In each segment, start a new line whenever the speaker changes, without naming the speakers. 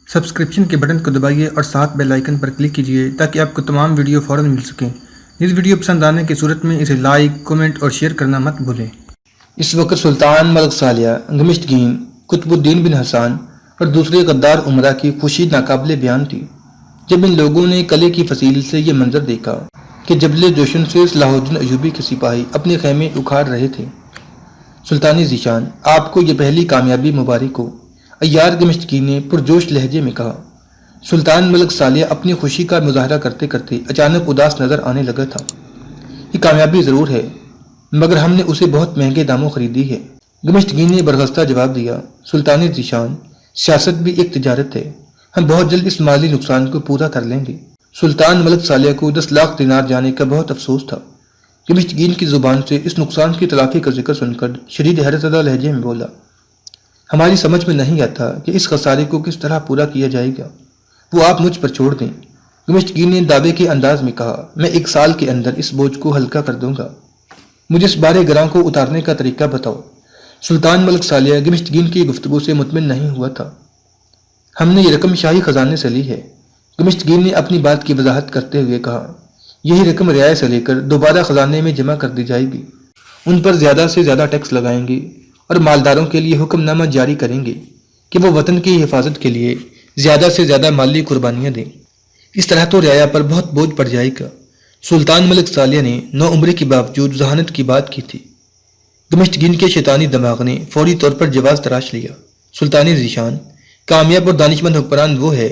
Subscription کے button کو دبائیے اور ساتھ بیل آئیکن پر کلک کیجیے تاکہ آپ کو تمام ویڈیو فوراً مل سکیں۔ اس ویڈیو پسند آنے کی صورت میں اسے لائک، کمنٹ اور شیئر کرنا مت بھولیں۔
اس وقت سلطان ملک صالح، گمشتگین، قطب الدین بن حسان اور دوسرے غدار عمرہ کی خوشی ناقابل بیان تھی جب ان لوگوں نے قلعے کی فصیل سے یہ منظر دیکھا کہ جبل جوشن سے صلاح الدین ایوبی کے سپاہی اپنے خیمے اکھاڑ رہے تھے۔ سلطان ذیشان، آپ کو یہ پہلی کامیابی مبارک ہو، عیار گمشتگی نے پرجوش لہجے میں کہا۔ سلطان ملک صالح اپنی خوشی کا مظاہرہ کرتے کرتے اچانک اداس نظر آنے لگا تھا۔ یہ کامیابی ضرور ہے، مگر ہم نے اسے بہت مہنگے داموں خریدی ہے۔ گمشتگی نے برخاستہ جواب دیا، سلطان ذیشان، سیاست بھی ایک تجارت ہے، ہم بہت جلد اس مالی نقصان کو پورا کر لیں گے۔ سلطان ملک صالح کو 10 لاکھ دینار جانے کا بہت افسوس تھا۔ گمشتگین کی زبان سے اس نقصان کی تلافی کا ذکر سن کر شدید حیرت زدہ لہجے میں بولا، ہماری سمجھ میں نہیں آتا کہ اس خسارے کو کس طرح پورا کیا جائے گا، وہ آپ مجھ پر چھوڑ دیں۔ گمشتگین نے دعوے کے انداز میں کہا، میں 1 سال کے اندر اس بوجھ کو ہلکا کر دوں گا، مجھے اس بارے گراں کو اتارنے کا طریقہ بتاؤ۔ سلطان ملک صالح گمشتگین کی گفتگو سے مطمئن نہیں ہوا تھا۔ ہم نے یہ رقم شاہی خزانے سے لی ہے، گمشتگین نے اپنی بات کی وضاحت کرتے ہوئے کہا، یہی رقم رعایا سے لے کر دوبارہ خزانے میں جمع کر دی جائے گی، ان پر زیادہ سے زیادہ ٹیکس لگائیں گے اور مالداروں کے لیے حکم نامہ جاری کریں گے کہ وہ وطن کی حفاظت کے لیے زیادہ سے زیادہ مالی قربانیاں دیں۔ اس طرح تو رعایا پر بہت بوجھ پڑ جائے گا۔ سلطان ملک صالح نے 9 عمرے کے باوجود ذہانت کی بات کی تھی۔ گمشتگین کے شیطانی دماغ نے فوری طور پر جواز تراش لیا، سلطان ذیشان، کامیاب اور دانشمند حکمران وہ ہے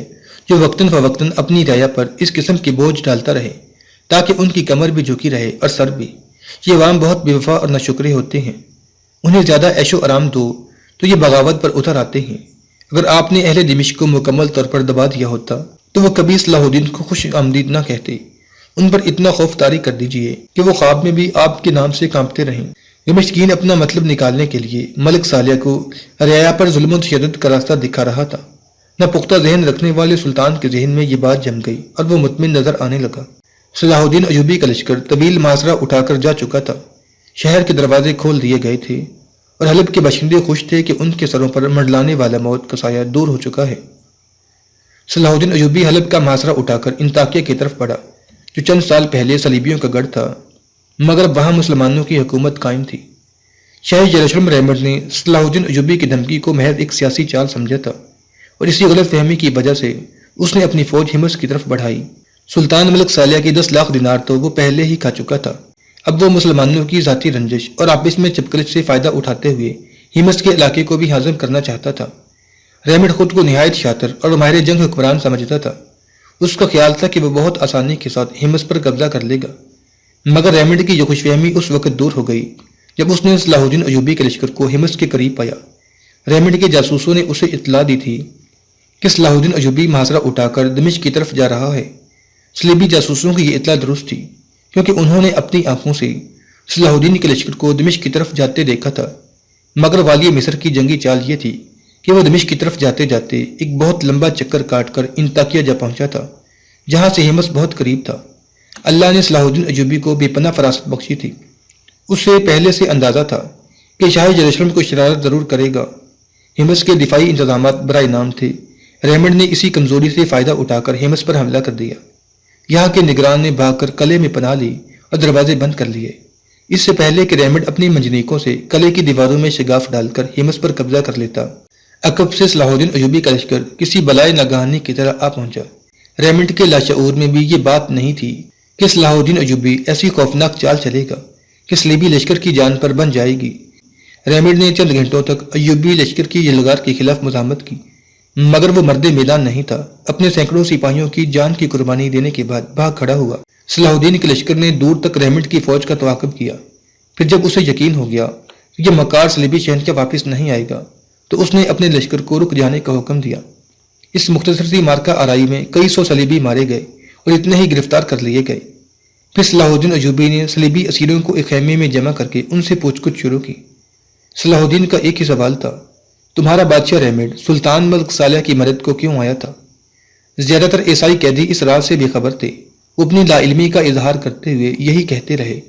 جو وقتاً فوقتاً اپنی رعایا پر اس قسم کے بوجھ ڈالتا رہے تاکہ ان کی کمر بھی جھکی رہے اور سر بھی۔ یہ عوام بہت بے وفا اور ناشکرے ہوتے ہیں، انہیں زیادہ عیش و آرام دو تو یہ بغاوت پر اتر آتے ہیں۔ اگر آپ نے اہل دمشق کو مکمل طور پر دبا دیا ہوتا تو وہ کبھی صلاح الدین کو خوش آمدید نہ کہتے۔ ان پر اتنا خوف طاری کر دیجئے کہ وہ خواب میں بھی آپ کے نام سے کانپتے رہیں۔ گمشتگین اپنا مطلب نکالنے کے لیے ملک صالح کو رعایا پر ظلم و تشدد کا راستہ دکھا رہا تھا۔ نہ پختہ ذہن رکھنے والے سلطان کے ذہن میں یہ بات جم گئی اور وہ مطمئن نظر آنے لگا۔ صلاح الدین ایوبی کا لشکر طویل محاصرہ اٹھا کر جا چکا تھا، شہر کے دروازے کھول دیے گئے تھے اور حلب کے باشندے خوش تھے کہ ان کے سروں پر منڈلانے والا موت کا سایہ دور ہو چکا ہے۔ صلاح الدین ایوبی حلب کا محاصرہ اٹھا کر انطاکیہ کی طرف بڑھا، جو چند سال پہلے صلیبیوں کا گڑھ تھا، مگر وہاں مسلمانوں کی حکومت قائم تھی۔ شاہ یروشلم رحمت نے صلاح الدین ایوبی کی دھمکی کو محض ایک سیاسی چال سمجھا تھا اور اسی غلط فہمی کی وجہ سے اس نے اپنی فوج ہمس کی طرف بڑھائی۔ سلطان ملک صالح کی 10 لاکھ دینار تو وہ پہلے ہی کھا چکا تھا، اب وہ مسلمانوں کی ذاتی رنجش اور آپس میں چپکلش سے فائدہ اٹھاتے ہوئے ہمس کے علاقے کو بھی ہضم کرنا چاہتا تھا۔ رحمت خود کو نہایت شاطر اور ماہر جنگ حکمران سمجھتا تھا، اس کا خیال تھا کہ وہ بہت آسانی کے ساتھ ہمس پر قبضہ کر لے گا، مگر رحمت کی یہ خوش فہمی اس وقت دور ہو گئی جب اس نے صلاح الدین ایوبی کے لشکر کو ہمس کے قریب پایا۔ رحمت کے جاسوسوں نے اسے اطلاع دی تھی کہ صلاح الدین ایوبی محاصرہ اٹھا کر دمشق کی طرف جا رہا ہے۔ صلیبی جاسوسوں کی یہ اطلاع درست تھی کیونکہ انہوں نے اپنی آنکھوں سے صلاح الدین کے لشکر کو دمشق کی طرف جاتے دیکھا تھا، مگر والی مصر کی جنگی چال یہ تھی کہ وہ دمشق کی طرف جاتے جاتے ایک بہت لمبا چکر کاٹ کر انطاکیہ جا پہنچا تھا، جہاں سے ہمس بہت قریب تھا۔ اللہ نے صلاح الدین ایوبی کو بے پناہ فراست بخشی تھی، اس سے پہلے سے اندازہ تھا کہ شاہ یروشلم کو شرارت ضرور کرے گا۔ ہمس کے دفاعی انتظامات برائے نام تھے، رحمت نے اسی کمزوری سے فائدہ اٹھا کر ہمس پر حملہ کر دیا۔ یہاں کے نگران نے بھاگ کر قلعے میں پناہ لی اور دروازے بند کر لیے، اس سے پہلے کہ رحمت اپنی منجنیقوں سے قلعے کی دیواروں میں شگاف ڈال کر ہمس پر قبضہ کر لیتا۔ عقب سے صلاح الدین ایوبی کا لشکر کسی بلائے ناگہانی کی طرح آ پہنچا۔ رحمت کے لاشعور میں بھی یہ بات نہیں تھی کہ صلاح الدین ایوبی ایسی خوفناک چال چلے گا کہ صلیبی لشکر کی جان پر بن جائے گی۔ رحمت نے چند گھنٹوں تک ایوبی لشکر کی یلغار کے خلاف مزاحمت کی، مگر وہ مرد میدان نہیں تھا، اپنے سینکڑوں سپاہیوں کی جان کی قربانی دینے کے بعد بھاگ کھڑا ہوا۔ صلاح الدین کے لشکر نے دور تک رحمت کی فوج کا تعاقب کیا، پھر جب اسے یقین ہو گیا کہ یہ مکار صلیبی شہنشاہ واپس نہیں آئے گا تو اس نے اپنے لشکر کو رک جانے کا حکم دیا۔ اس مختصر سی مارکہ آرائی میں کئی 100 صلیبی مارے گئے اور اتنے ہی گرفتار کر لیے گئے۔ پھر صلاح الدین ایوبی نے صلیبی اسیروں کو ایک خیمے میں جمع کر کے ان سے پوچھ گچھ شروع کی۔ صلاح الدین کا ایک ہی سوال تھا، تمہارا بادشاہ رحمت سلطان ملک صالح کی مدد کو کیوں آیا تھا؟ زیادہ تر عیسائی قیدی اس راز سے بے خبر تھے، وہ اپنی لا علمی کا اظہار کرتے ہوئے یہی کہتے رہے،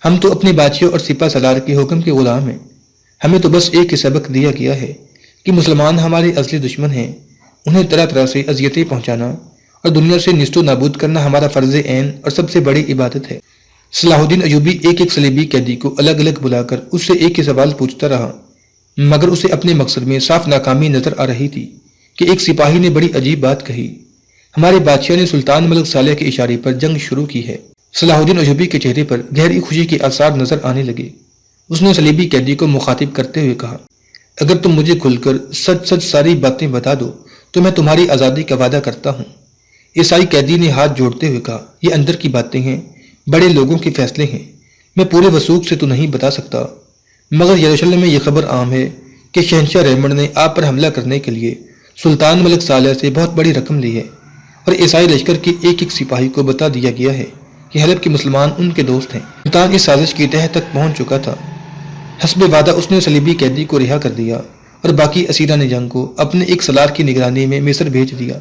ہم تو اپنے بادشاہ اور سپہ سالار کے حکم کے غلام ہیں، ہمیں تو بس ایک ہی سبق دیا گیا ہے کہ مسلمان ہمارے اصلی دشمن ہیں، انہیں طرح طرح سے اذیتیں پہنچانا اور دنیا سے نیست و نابود کرنا ہمارا فرض عین اور سب سے بڑی عبادت ہے۔ صلاح الدین ایوبی ایک ایک صلیبی قیدی کو الگ الگ بلا کر اس سے ایک ہی سوال پوچھتا رہا، مگر اسے اپنے مقصد میں صاف ناکامی نظر آ رہی تھی کہ ایک سپاہی نے بڑی عجیب بات کہی، ہمارے بادشاہ نے سلطان ملک صالح کے اشارے پر جنگ شروع کی ہے۔ صلاح الدین ایوبی کے چہرے پر گہری خوشی کے آثار نظر آنے لگے۔ اس نے صلیبی قیدی کو مخاطب کرتے ہوئے کہا، اگر تم مجھے کھل کر سچ سچ ساری باتیں بتا دو تو میں تمہاری آزادی کا وعدہ کرتا ہوں۔ عیسائی قیدی نے ہاتھ جوڑتے ہوئے کہا، یہ اندر کی باتیں ہیں، بڑے لوگوں کے فیصلے ہیں، میں پورے وثوق سے تو نہیں بتا سکتا، مگر یروشلم میں یہ خبر عام ہے کہ شہنشاہ ریمنڈ نے آپ پر حملہ کرنے کے لیے سلطان ملک صالح سے بہت بڑی رقم لی ہے، اور عیسائی لشکر کے ایک ایک سپاہی کو بتا دیا گیا ہے کہ حلب کے مسلمان ان کے دوست ہیں۔ سلطان اس سازش کی تہہ تک پہنچ چکا تھا۔ حسب وعدہ اس نے صلیبی قیدی کو رہا کر دیا اور باقی اسیران جنگ کو اپنے ایک سالار کی نگرانی میں مصر بھیج دیا،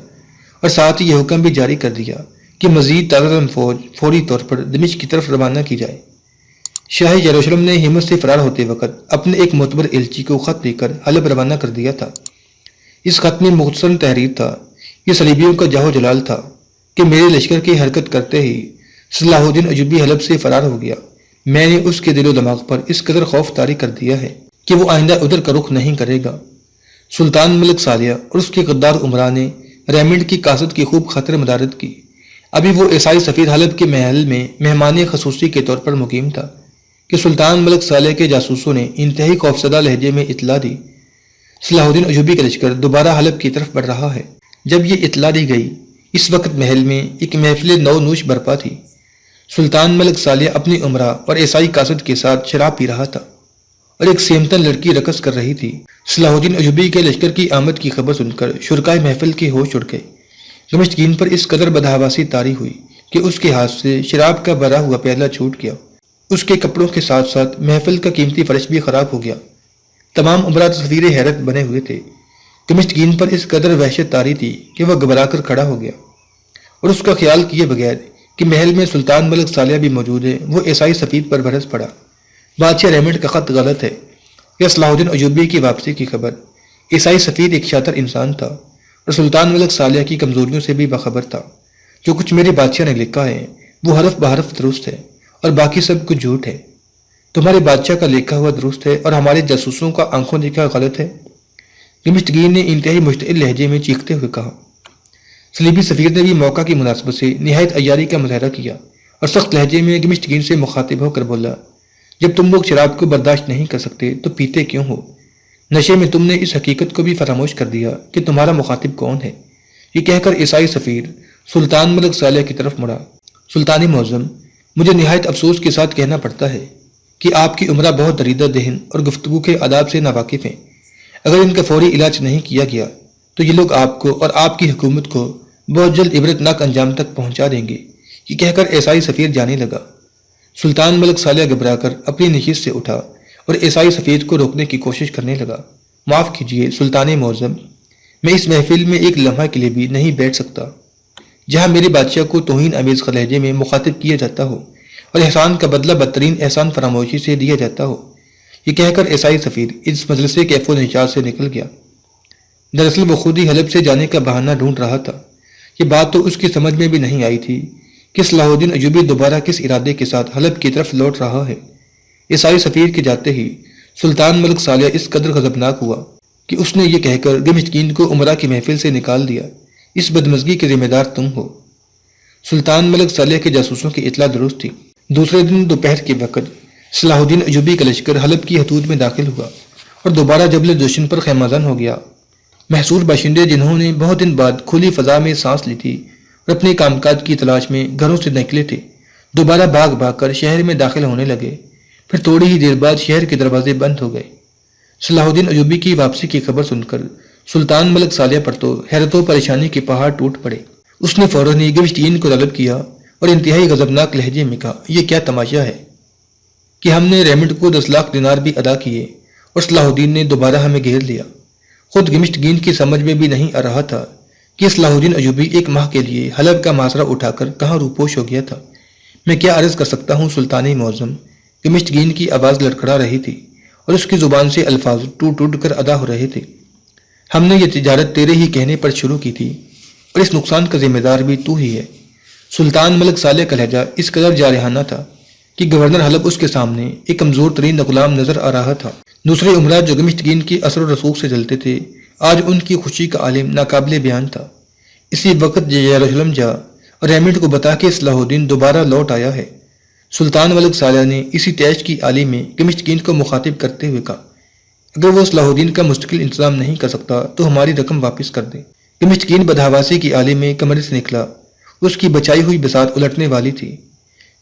اور ساتھ ہی یہ حکم بھی جاری کر دیا کہ مزید تازہ فوج فوری طور پر دمشق کی طرف روانہ کی جائے۔ شاہ یروشلم نے ہمت سے فرار ہوتے وقت اپنے ایک معتبر ایلچی کو خط لے کر حلب روانہ کر دیا تھا۔ اس خط میں مختصر تحریر تھا، یہ صلیبیوں کا جاہ و جلال تھا کہ میرے لشکر کی حرکت کرتے ہی صلاح الدین ایوبی حلب سے فرار ہو گیا۔ میں نے اس کے دل و دماغ پر اس قدر خوف طاری کر دیا ہے کہ وہ آئندہ ادھر کا رخ نہیں کرے گا۔ سلطان ملک صالح اور اس کے غدار عمرا نے ریمنڈ کی قاصد کی خوب خاطر مدارت کی۔ ابھی وہ عیسائی سفیر حلب کے محل میں مہمان خصوصی کے طور پر مقیم تھا کہ سلطان ملک صالح کے جاسوسوں نے انتہائی خوفزدہ لہجے میں اطلاع دی، صلاح الدین ایوبی کا لشکر دوبارہ حلب کی طرف بڑھ رہا ہے۔ جب یہ اطلاع دی گئی، اس وقت محل میں ایک محفل نو نوش برپا تھی۔ سلطان ملک صالح اپنی عمرہ اور عیسائی قاصد کے ساتھ شراب پی رہا تھا اور ایک سیمتن لڑکی رقص کر رہی تھی۔ صلاح الدین ایوبی کے لشکر کی آمد کی خبر سن کر شرکائے محفل کے ہوش اڑ گئے۔ دمشقین پر اس قدر بدحواسی طاری ہوئی کہ اس کے ہاتھ سے شراب کا بھرا ہوا پیالہ چھوٹ گیا۔ اس کے کپڑوں کے ساتھ ساتھ محفل کا قیمتی فرش بھی خراب ہو گیا۔ تمام عمرہ تصویر حیرت بنے ہوئے تھے۔ دمشقین پر اس قدر وحشت طاری تھی کہ وہ گھبرا کر کھڑا ہو گیا، اور اس کا خیال کیے بغیر کہ محل میں سلطان ملک صالح بھی موجود ہے، وہ عیسائی سفیر پر برس پڑا۔ بادشاہ ریمنڈ کا خط غلط ہے، یا صلاح الدین ایوبی کی واپسی کی خبر۔ عیسائی سفیر ایک شاطر انسان تھا اور سلطان ملک صالح کی کمزوریوں سے بھی باخبر تھا۔ جو کچھ میرے بادشاہ نے لکھا ہے وہ حرف بحرف درست ہے اور باقی سب کچھ جھوٹ ہے۔ تمہارے بادشاہ کا لکھا ہوا درست ہے اور ہمارے جاسوسوں کا آنکھوں دیکھا غلط ہے۔ دمشقین نے انتہائی مشتعل لہجے میں چیختے ہوئے کہا۔ صلیبی سفیر نے بھی موقع کی مناسبت سے نہایت عیاری کا مظاہرہ کیا اور سخت لہجے میں دمشقین سے مخاطب ہو کر بولا، جب تم لوگ شراب کو برداشت نہیں کر سکتے تو پیتے کیوں ہو؟ نشے میں تم نے اس حقیقت کو بھی فراموش کر دیا کہ تمہارا مخاطب کون ہے۔ یہ کہہ کر عیسائی سفیر سلطان ملک صالح کی طرف مڑا۔ سلطان معظم، مجھے نہایت افسوس کے ساتھ کہنا پڑتا ہے کہ آپ کی عمرہ بہت دریدہ ذہن اور گفتگو کے آداب سے ناواقف ہیں۔ اگر ان کا فوری علاج نہیں کیا گیا تو یہ لوگ آپ کو اور آپ کی حکومت کو بہت جلد عبرتناک انجام تک پہنچا دیں گے۔ یہ کہہ کر عیسائی سفیر جانے لگا۔ سلطان ملک صالح گھبرا کر اپنی نشست سے اٹھا اور عیسائی سفیر کو روکنے کی کوشش کرنے لگا۔ معاف کیجیے سلطان معظم، میں اس محفل میں ایک لمحہ کے لیے بھی نہیں بیٹھ سکتا جہاں میرے بادشاہ کو توہین آمیز لہجے میں مخاطب کیا جاتا ہو اور احسان کا بدلہ بدترین احسان فراموشی سے دیا جاتا ہو۔ یہ کہہ کر عیسائی سفیر اس مجلس کیف و نشاط سے نکل گیا۔ دراصل وہ خود ہی حلب سے جانے کا بہانہ ڈھونڈ رہا تھا۔ یہ بات تو اس کی سمجھ میں بھی نہیں آئی تھی کہ صلاح الدین ایوبی دوبارہ کس ارادے کے ساتھ حلب کی طرف لوٹ رہا ہے۔ عیسائی سفیر کے جاتے ہی سلطان ملک صالح اس قدر غضبناک ہوا کہ اس نے یہ کہہ کر دمشقین کو عمرہ کی محفل سے نکال دیا، اس بدمزگی کے ذمہ دار تم ہو۔ سلطان ملک صالح کے جاسوسوں کی اطلاع درست تھی۔ دوسرے دن دوپہر کے وقت صلاح الدین ایوبی کا لشکر حلب کی حدود میں داخل ہوا اور دوبارہ جبل جوشن پر خیمہ زن ہو گیا۔ محصور باشندے جنہوں نے بہت دن بعد کھلی فضا میں سانس لی تھی اور اپنے کام کاج کی تلاش میں گھروں سے نکلے تھے، دوبارہ بھاگ بھاگ کر شہر میں داخل ہونے لگے۔ پھر تھوڑی ہی دیر بعد شہر کے دروازے بند ہو گئے۔ صلاح الدین ایوبی کی واپسی کی خبر سن کر سلطان ملک صالح پر تو حیرت و پریشانی کے پہاڑ ٹوٹ پڑے۔ اس نے فوراً ہی گمشتین کو طلب کیا اور انتہائی غضبناک لہجے میں کہا، یہ کیا تماشا ہے کہ ہم نے ریمنڈ کو 10 لاکھ دینار بھی ادا کیے اور صلاح الدین نے دوبارہ ہمیں گھیر لیا۔ خود گمشتگین کی سمجھ میں بھی نہیں آ رہا تھا کہ صلاح الدین ایوبی ایک ماہ کے لیے حلب کا محاصرہ اٹھا کر کہاں روپوش ہو گیا تھا۔ میں کیا عرض کر سکتا ہوں سلطان معظم، گمشتگین کی آواز لڑکھڑا رہی تھی اور اس کی زبان سے الفاظ ٹوٹ ٹوٹ کر ادا ہو رہے تھے۔ ہم نے یہ تجارت تیرے ہی کہنے پر شروع کی تھی اور اس نقصان کا ذمہ دار بھی تو ہی ہے۔ سلطان ملک صالح کا لہجہ اس قدر جارحانہ تھا کہ گورنر حلب اس کے سامنے ایک کمزور ترین غلام نظر آ رہا تھا۔ دوسرے عمرہ جو گمشتگین کی اثر و رسوخ سے جلتے تھے، آج ان کی خوشی کا عالم ناقابل بیان تھا۔ اسی وقت یروشلم جا اور ریمنڈ کو بتا کہ صلاح الدین دوبارہ لوٹ آیا ہے۔ سلطان ملک صالح نے اسی تیش کی عالی میں گمشتگین کو مخاطب کرتے ہوئے کہا، اگر وہ صلاح الدین کا مستقل انتظام نہیں کر سکتا تو ہماری رقم واپس کر دے۔ گمشتگین بدحواسی کی عالی میں کمرے سے نکلا، اس کی بچائی ہوئی بساط الٹنے والی تھی۔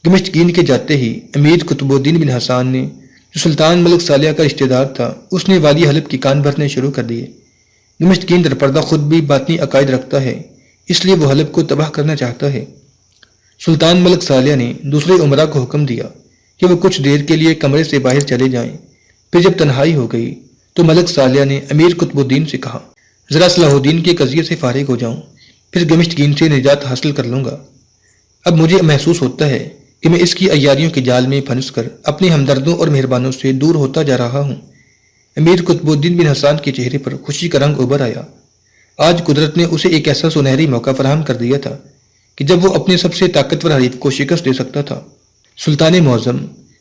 گمشتگین کے جاتے ہی امیر قطب الدین بن حسان نے، جو سلطان ملک صالح کا رشتہ دار تھا، اس نے والی حلب کی کان بھرنے شروع کر دیے۔ گمشتگین درپردہ خود بھی باطنی عقائد رکھتا ہے، اس لیے وہ حلب کو تباہ کرنا چاہتا ہے۔ سلطان ملک صالح نے دوسرے عمرہ کو حکم دیا کہ وہ کچھ دیر کے لیے کمرے سے باہر چلے جائیں۔ پھر جب تنہائی ہو گئی تو ملک صالح نے امیر قطب الدین سے کہا، ذرا صلاح الدین کے قضیے سے فارغ ہو جاؤں، پھر گمشتگین سے نجات حاصل کر لوں گا۔ اب مجھے محسوس ہوتا ہے کہ میں اس کی عیاریوں کے جال میں پھنس کر اپنے ہمدردوں اور مہربانوں سے دور ہوتا جا رہا ہوں۔ امیر قطب الدین بن حسان کے چہرے پر خوشی کا رنگ ابھر آیا۔ آج قدرت نے اسے ایک ایسا سنہری موقع فراہم کر دیا تھا کہ جب وہ اپنے سب سے طاقتور حریف کو شکست دے سکتا تھا۔ سلطان معظم،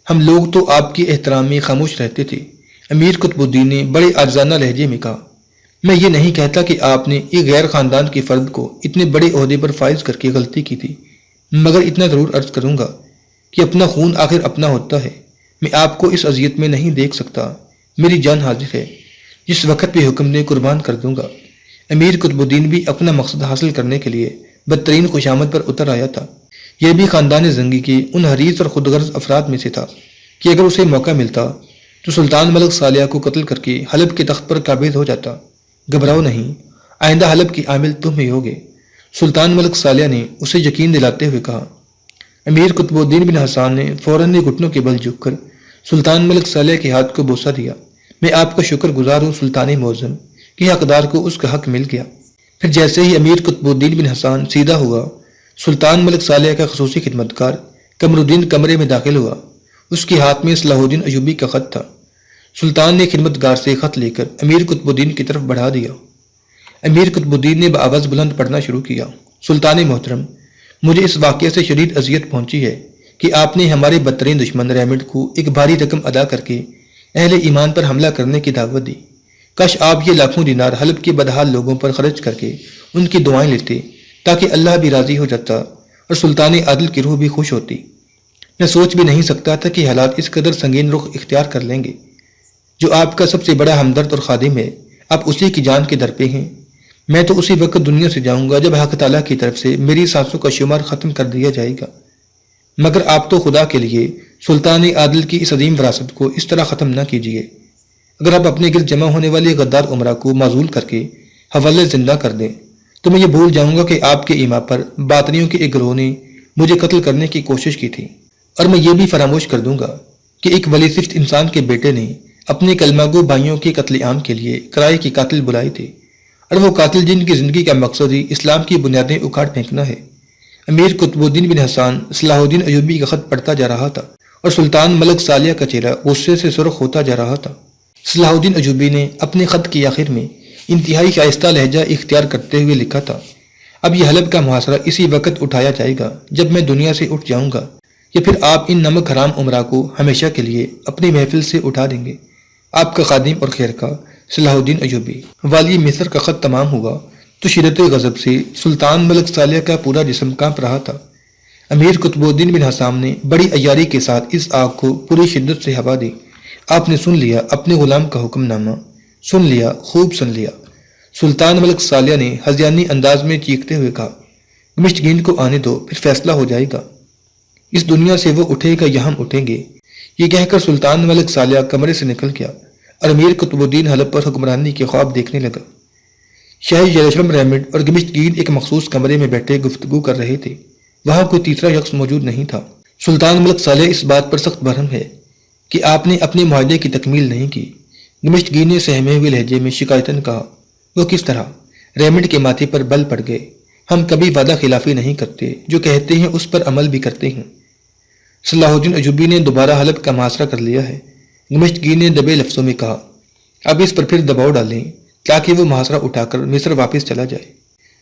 ہم لوگ تو آپ کے احترام میں خاموش رہتے تھے، امیر قطب الدین نے بڑے عاجزانہ لہجے میں کہا۔ میں یہ نہیں کہتا کہ آپ نے ایک غیر خاندان کے فرد کو اتنے بڑے عہدے پر فائز کر کے غلطی کی تھی، مگر اتنا ضرور عرض کروں گا کہ اپنا خون آخر اپنا ہوتا ہے۔ میں آپ کو اس اذیت میں نہیں دیکھ سکتا، میری جان حاضر ہے، جس وقت بھی حکم نے قربان کر دوں گا۔ امیر قطب الدین بھی اپنا مقصد حاصل کرنے کے لیے بدترین خوشامد پر اتر آیا تھا۔ یہ بھی خاندان زنگی کے ان حریص اور خودغرض افراد میں سے تھا کہ اگر اسے موقع ملتا تو سلطان ملک صالح کو قتل کر کے حلب کے تخت پر قابض ہو جاتا۔ گھبراؤ نہیں، آئندہ حلب کی عامل تم ہی ہوگے، سلطان ملک صالح نے اسے یقین دلاتے ہوئے کہا۔ امیر قطب الدین بن حسان نے فوراً گھٹنوں کے بل جھک کر سلطان ملک صالح کے ہاتھ کو بوسہ دیا۔ میں آپ کا شکر گزار ہوں سلطان معظم کہ حقدار کو اس کا حق مل گیا۔ پھر جیسے ہی امیر قطب الدین بن حسان سیدھا ہوا، سلطان ملک صالح کا خصوصی خدمتگار قمر الدین کمرے میں داخل ہوا۔ اس کے ہاتھ میں صلاح الدین ایوبی کا خط تھا۔ سلطان نے خدمتگار سے خط لے کر امیر قطب الدین کی طرف بڑھا دیا۔ امیر قطب الدین نے بآواز بلند پڑھنا شروع کیا، سلطان محترم، مجھے اس واقعے سے شدید اذیت پہنچی ہے کہ آپ نے ہمارے بدترین دشمن ریمنڈ کو ایک بھاری رقم ادا کر کے اہل ایمان پر حملہ کرنے کی دعوت دی۔ کاش آپ یہ لاکھوں دینار حلب کے بدحال لوگوں پر خرچ کر کے ان کی دعائیں لیتے تاکہ اللہ بھی راضی ہو جاتا اور سلطان عادل کی روح بھی خوش ہوتی۔ میں سوچ بھی نہیں سکتا تھا کہ حالات اس قدر سنگین رخ اختیار کر لیں گے۔ جو آپ کا سب سے بڑا ہمدرد اور خادم ہے، آپ اسی کی جان کے در پہ ہیں۔ میں تو اسی وقت دنیا سے جاؤں گا جب حق تعالیٰ کی طرف سے میری سانسوں کا شمار ختم کر دیا جائے گا، مگر آپ تو خدا کے لیے سلطان عادل کی اس عظیم وراثت کو اس طرح ختم نہ کیجیے۔ اگر آپ اپنے گرد جمع ہونے والے غدار عمرہ کو معزول کر کے حوالے زندہ کر دیں تو میں یہ بھول جاؤں گا کہ آپ کے ایما پر باطنیوں کے ایک گروہ نے مجھے قتل کرنے کی کوشش کی تھی، اور میں یہ بھی فراموش کر دوں گا کہ ایک ولی صفت انسان کے بیٹے نے اپنے کلمہ گو بھائیوں کے قتل عام کے لیے کرائے کی قاتل بلائے تھے، اور وہ قاتل جن کی زندگی کا مقصد ہی اسلام کی بنیادیں اکھاڑ پھینکنا ہے۔ امیر قطب الدین بن حسان صلاح الدین ایوبی کا خط پڑھتا جا رہا تھا اور سلطان ملک صالح کا چہرہ غصے سے سرخ ہوتا جا رہا تھا۔ صلاح الدین ایوبی نے اپنے خط کی آخر میں انتہائی شائستہ لہجہ اختیار کرتے ہوئے لکھا تھا، اب یہ حلب کا محاصرہ اسی وقت اٹھایا جائے گا جب میں دنیا سے اٹھ جاؤں گا، یا پھر آپ ان نمک حرام عمرہ کو ہمیشہ کے لیے اپنی محفل سے اٹھا دیں گے۔ آپ کا خادم اور خیرخواہ صلاح الدین ایوبی۔ والی مصر کا خط تمام ہوا تو شدت غضب سے سلطان ملک صالح کا پورا جسم کانپ رہا تھا۔ امیر قطب الدین بن حسام نے بڑی عیاری کے ساتھ اس آگ کو پوری شدت سے ہوا دی۔ آپ نے سن لیا اپنے غلام کا حکم نامہ، سن لیا، خوب سن لیا۔ سلطان ملک صالح نے ہذیانی انداز میں چیختے ہوئے کہا، گمشتگین کو آنے دو، پھر فیصلہ ہو جائے گا۔ اس دنیا سے وہ اٹھے گا یا ہم اٹھیں گے۔ یہ کہہ کر سلطان ملک صالح کمرے سے نکل گیا اور امیر قطب الدین حلب پر حکمرانی کے خواب دیکھنے لگا۔ شاہ یروشلم ریمنڈ اور گمشتگین ایک مخصوص کمرے میں بیٹھے گفتگو کر رہے تھے، وہاں کوئی تیسرا شخص موجود نہیں تھا۔ سلطان ملک صالح اس بات پر سخت برہم ہے کہ آپ نے اپنے معاہدے کی تکمیل نہیں کی۔ گمشتگین نے سہمے ہوئے لہجے میں شکایتاً کہا، وہ کس طرح؟ ریمنڈ کے ماتھے پر بل پڑ گئے۔ ہم کبھی وعدہ خلافی نہیں کرتے، جو کہتے ہیں اس پر عمل بھی کرتے ہیں۔ صلاح الدین ایوبی نے دوبارہ حلب کا محاصرہ کر لیا ہے، گمشتگین نے دبے لفظوں میں کہا۔ اب اس پر پھر دباؤ ڈالیں تاکہ وہ محاصرہ اٹھا کر مصر واپس چلا جائے۔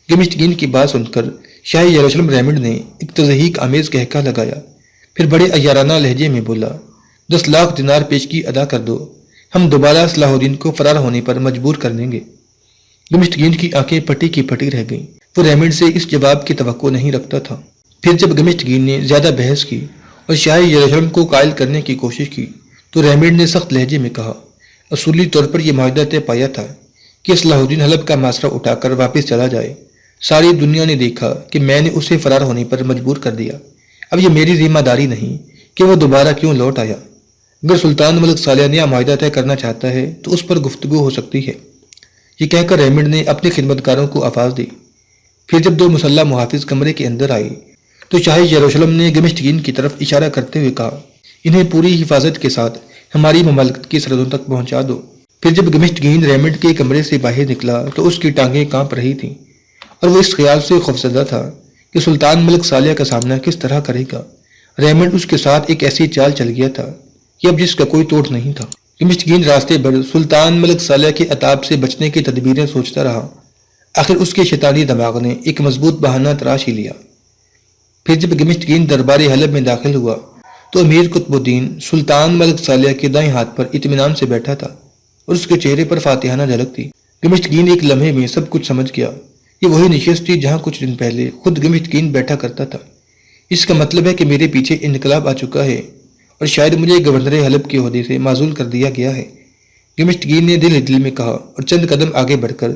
گمشتگین کی بات سن کر شاہ یروشلم ریمنڈ نے ایک تضحیک آمیز کہکا لگایا، پھر بڑے عیارانہ لہجے میں بولا، 10 لاکھ دینار پیشگی ادا کر دو، ہم دوبارہ صلاح الدین کو فرار ہونے پر مجبور کر دیں گے۔ گمشتگین کی آنکھیں پٹی کی پٹی رہ گئیں، وہ ریمنڈ سے اس جواب کی توقع نہیں رکھتا تھا۔ پھر جب گمشتگین نے زیادہ بحث کی اور شاہ یروشلم کو قائل کرنے کی کوشش کی تو ریمنڈ نے سخت لہجے میں کہا، اصولی طور پر یہ معاہدہ طے پایا تھا کہ صلاح الدین حلب کا محاصرہ اٹھا کر واپس چلا جائے۔ ساری دنیا نے دیکھا کہ میں نے اسے فرار ہونے پر مجبور کر دیا، اب یہ میری ذمہ داری نہیں کہ وہ دوبارہ کیوں لوٹ آیا۔ اگر سلطان ملک صالح نے معاہدہ طے کرنا چاہتا ہے تو اس پر گفتگو ہو سکتی ہے۔ یہ کہہ کر ریمنڈ نے اپنے خدمتکاروں کو آواز دی۔ پھر جب 2 مسلح محافظ کمرے کے اندر آئے تو شاہ یروشلم نے گمشتگین کی طرف اشارہ کرتے ہوئے کہا، انہیں پوری حفاظت کے ساتھ ہماری مملکت کی سرحدوں تک پہنچا دو۔ پھر جب گمشتگین ریمنڈ کے کمرے سے باہر نکلا تو اس کی ٹانگیں کانپ رہی تھیں اور وہ اس خیال سے خوفزدہ تھا کہ سلطان ملک صالح کا سامنا کس طرح کرے گا۔ ریمنڈ اس کے ساتھ ایک ایسی چال چل گیا تھا کہ اب جس کا کوئی توڑ نہیں تھا۔ گمشتگین راستے بھر سلطان ملک صالح کے عتاب سے بچنے کی تدبیریں سوچتا رہا۔ آخر اس کے شیطانی دماغ نے ایک مضبوط بہانہ تراش ہی لیا۔ پھر جب گمشتگین دربار حلب میں داخل ہوا تو امیر قطب الدین سلطان ملک صالح کے دائیں ہاتھ پر اطمینان سے بیٹھا تھا اور اس کے چہرے پر فاتحانہ جھلک تھی۔ گمشتگین ایک لمحے میں سب کچھ سمجھ گیا۔ یہ وہی نشست تھی جہاں کچھ دن پہلے خود گمشتگین بیٹھا کرتا تھا۔ اس کا مطلب ہے کہ میرے پیچھے انقلاب آ چکا ہے اور شاید مجھے گورنر حلب کے عہدے سے معزول کر دیا گیا ہے، گمشتگین نے دل ہی دل میں کہا اور چند قدم آگے بڑھ کر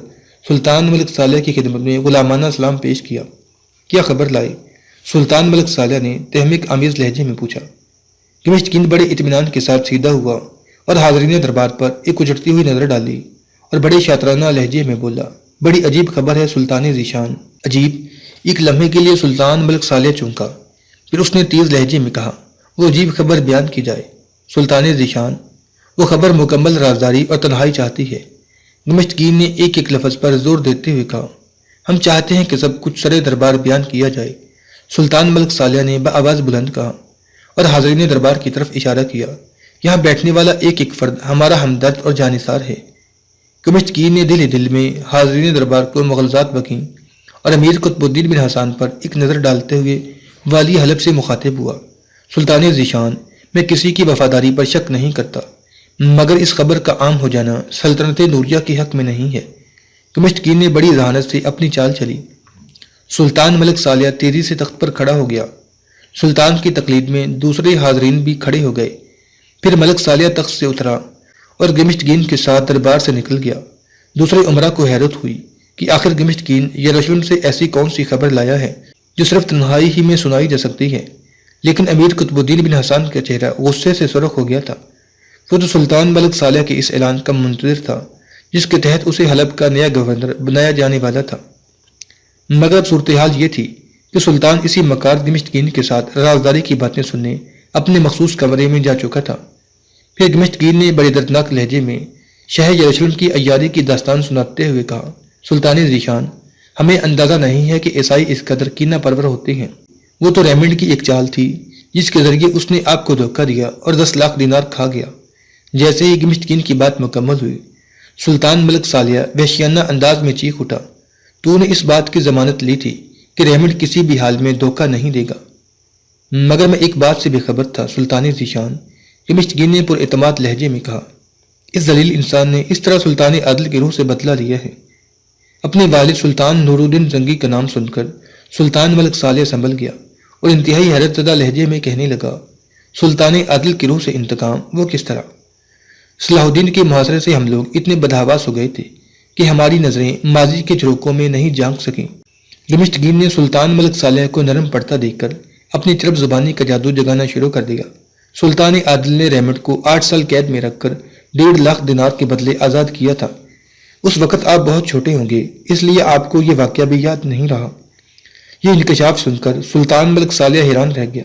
سلطان ملک صالح کی خدمت میں غلامانہ سلام پیش کیا۔ کیا خبر لائے؟ سلطان ملک صالح نے تہمک آمیز لہجے میں پوچھا۔ گمشتگین بڑے اطمینان کے ساتھ سیدھا ہوا اور حاضرین دربار پر ایک اجڑتی ہوئی نظر ڈالی اور بڑے شاطرانہ لہجے میں بولا، بڑی عجیب خبر ہے سلطان ذیشان۔ عجیب؟ ایک لمحے کے لیے سلطان ملک صالح چونکا، پھر اس نے تیز لہجے میں کہا، وہ عجیب خبر بیان کی جائے سلطان ذیشان۔ وہ خبر مکمل رازداری اور تنہائی چاہتی ہے۔ گمشتگین نے ایک ایک لفظ پر زور دیتے ہوئے کہا، ہم چاہتے ہیں کہ سب کچھ سر دربار بیان کیا جائے، سلطان ملک صالح نے بآواز بلند کہا اور حاضرین دربار کی طرف اشارہ کیا، یہاں بیٹھنے والا ایک ایک فرد ہمارا ہمدرد اور جانثار ہے۔ گمشتگین نے دل ہی دل میں حاضرین دربار کو مغلظات بکیں اور امیر قطب الدین بن حسان پر ایک نظر ڈالتے ہوئے والی حلب سے مخاطب ہوا، سلطان ذیشان، میں کسی کی وفاداری پر شک نہیں کرتا، مگر اس خبر کا عام ہو جانا سلطنت نوریہ کے حق میں نہیں ہے۔ گمشتگین نے بڑی ذہانت سے اپنی چال چلی۔ سلطان ملک صالح تیزی سے تخت پر کھڑا ہو گیا۔ سلطان کی تقلید میں دوسرے حاضرین بھی کھڑے ہو گئے۔ پھر ملک صالح تخت سے اترا اور گمشتگین کے ساتھ دربار سے نکل گیا۔ دوسرے عمرا کو حیرت ہوئی کہ آخر گمشتگین یروشلم سے ایسی کون سی خبر لایا ہے جو صرف تنہائی ہی میں سنائی جا سکتی ہے، لیکن امیر قطب الدین بن حسان کا چہرہ غصے سے سرخ ہو گیا تھا۔ وہ تو سلطان ملک صالح کے اس اعلان کا منتظر تھا جس کے تحت اسے حلب کا نیا گورنر بنایا جانے والا تھا، مگر اب صورتحال یہ تھی کہ سلطان اسی مکار گمشتگین کے ساتھ رازداری کی باتیں سننے اپنے مخصوص کمرے میں جا چکا تھا۔ پھر گمشتگین نے بڑے دردناک لہجے میں شاہ یروشلم کی عیاری کی داستان سناتے ہوئے کہا، سلطان ذیشان، ہمیں اندازہ نہیں ہے کہ عیسائی اس قدر کینہ پرور ہوتے ہیں۔ وہ تو ریمنڈ کی ایک چال تھی جس کے ذریعے اس نے آپ کو دھوکہ دیا اور 10 لاکھ دینار کھا گیا۔ جیسے ہی گمشتگین کی بات مکمل ہوئی، سلطان ملک صالح وحشیانہ انداز میں چیخ اٹھا، تو نے اس بات کی ضمانت لی تھی کہ ریمنڈ کسی بھی حال میں دھوکہ نہیں دے گا۔ مگر میں ایک بات سے بے خبر تھا سلطان ذیشان، گمشتگین نے پر اعتماد لہجے میں کہا، اس ذلیل انسان نے اس طرح سلطان عادل کی روح سے بدلہ لیا ہے۔ اپنے والد سلطان نور الدین زنگی کا نام سن کر سلطان ملک صالح سنبھل گیا اور انتہائی حیرت زدہ لہجے میں کہنے لگا، سلطان عادل کی روح سے انتقام؟ وہ کس طرح؟ صلاح الدین کے محاصرے سے ہم لوگ اتنے بدحواس ہو گئے تھے کہ ہماری نظریں ماضی کے جھروکوں میں نہیں جھانک سکیں۔ گمشتگین نے سلطان ملک صالح کو نرم پڑتا دیکھ کر اپنی چرب زبانی کا جادو جگانا شروع کر دیا۔ سلطان عادل نے ریمنڈ کو 8 سال قید میں رکھ کر 1.5 لاکھ دینار کے بدلے آزاد کیا تھا۔ اس وقت آپ بہت چھوٹے ہوں گے، اس لیے آپ کو یہ واقعہ بھی یاد نہیں رہا۔ یہ انکشاف سن کر سلطان ملک صالح حیران رہ گیا۔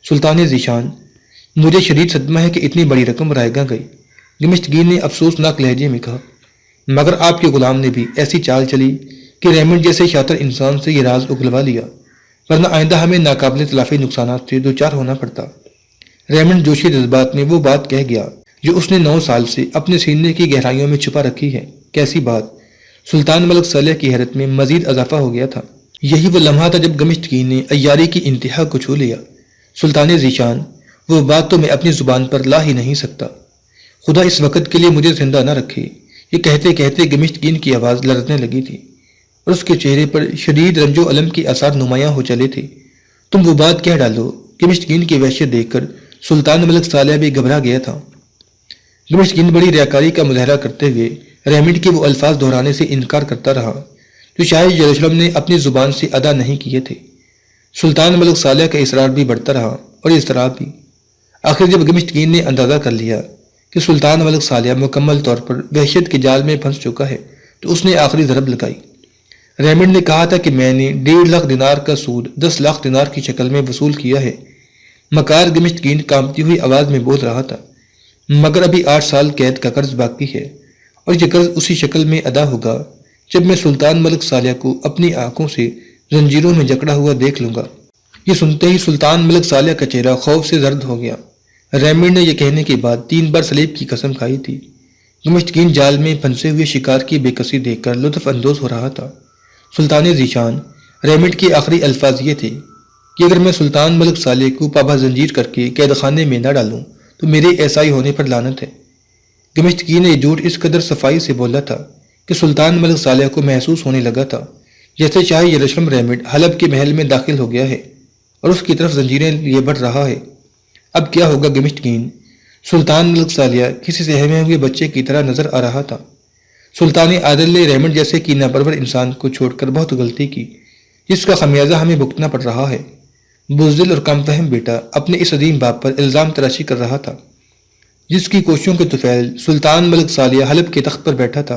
سلطان ذیشان، مجھے شدید صدمہ ہے کہ اتنی بڑی رقم رائیگاں گئی، گمشتگین نے افسوسناک لہجے میں کہا، مگر آپ کے غلام نے بھی ایسی چال چلی کہ ریمنڈ جیسے شاطر انسان سے یہ راز اگلوا لیا، ورنہ آئندہ ہمیں ناقابل تلافی نقصانات سے دوچار ہونا پڑتا۔ ریمنڈ جوشی جذبات میں وہ بات کہہ گیا جو اس نے 9 سال سے اپنے سینے کی گہرائیوں میں چھپا رکھی ہے۔ کیسی بات؟ سلطان ملک صالح کی حیرت میں مزید اضافہ ہو گیا تھا۔ یہی وہ لمحہ تھا جب گمشتگین نے عیاری کی انتہا کو چھو لیا۔ سلطان ذیشان، وہ بات تو میں اپنی زبان پر لا ہی نہیں سکتا، خدا اس وقت کے لیے مجھے زندہ نہ رکھے۔ یہ کہتے کہتے گمشتگین کی آواز لرزنے لگی تھی اور اس کے چہرے پر شدید رنج و الم کے آثار نمایاں ہو چلے تھے۔ تم وہ بات کہہ ڈالو۔ گمشتگین کی وحشت دیکھ کر سلطان ملک صالح بھی گھبرا گیا تھا۔ گمشتگین بڑی ریاکاری کا مظاہرہ کرتے ہوئے ریمنڈ کے وہ الفاظ دہرانے سے انکار کرتا رہا جو شاہ یروشلم نے اپنی زبان سے ادا نہیں کیے تھے۔ سلطان ملک صالح کا اصرار بھی بڑھتا رہا اور اضطراب بھی۔ آخر جب گمشتگین نے اندازہ کر لیا کہ سلطان ملک صالح مکمل طور پر وحشت کے جال میں پھنس چکا ہے تو اس نے آخری ضرب لگائی۔ ریمنڈ نے کہا تھا کہ میں نے 1.5 لاکھ دینار کا سود 10 لاکھ دینار کی شکل میں وصول کیا ہے۔ مکار گمشتگین کانپتی ہوئی آواز میں بول رہا تھا، مگر ابھی 8 سال قید کا قرض باقی ہے اور یہ قرض اسی شکل میں ادا ہوگا جب میں سلطان ملک صالح کو اپنی آنکھوں سے زنجیروں میں جکڑا ہوا دیکھ لوں گا۔ یہ سنتے ہی سلطان ملک صالح کا چہرہ خوف سے زرد ہو گیا۔ ریمنڈ نے یہ کہنے کے بعد 3 بار سلیب کی قسم کھائی تھی۔ گمشتگین جال میں پھنسے ہوئے شکار کی بے کسی دیکھ کر لطف اندوز ہو رہا تھا۔ سلطان ذیشان، ریمنڈ کے آخری الفاظ یہ تھے کہ اگر میں سلطان ملک صالح کو پابہ زنجیر کر کے قید خانے میں نہ ڈالوں تو میرے ایسائی ہونے پر لعنت ہے۔ گمشتگین نے یہ جھوٹ اس قدر صفائی سے بولا تھا کہ سلطان ملک صالح کو محسوس ہونے لگا تھا جیسے شاہ یروشلم ریمنڈ حلب کے محل میں داخل ہو گیا ہے اور اس کی طرف زنجیریں لیے بڑھ رہا ہے۔ اب کیا ہوگا گمشتگین؟ سلطان ملک صالح کسی سہمے ہوئے بچے کی طرح نظر آ رہا تھا۔ سلطان عادل نے ریمنڈ جیسے کینہ پرور انسان کو چھوڑ کر بہت غلطی کی جس کا خمیازہ ہمیں بھگتنا پڑ رہا ہے۔ بزدل اور کم فہم بیٹا اپنے اس عظیم باپ پر الزام تراشی کر رہا تھا جس کی کوششوں کے طفیل سلطان ملک صالح حلب کے تخت پر بیٹھا تھا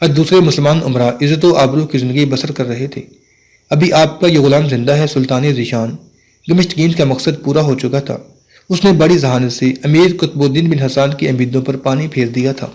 اور دوسرے مسلمان عمرہ عزت و آبرو کی زندگی بسر کر رہے تھے۔ ابھی آپ کا یہ غلام زندہ ہے سلطان ذیشان۔ گمشتگین کا مقصد پورا ہو چکا تھا۔ اس نے بڑی ذہانت سے امیر قطب الدین بن حسان کی امیدوں پر پانی پھیر دیا تھا۔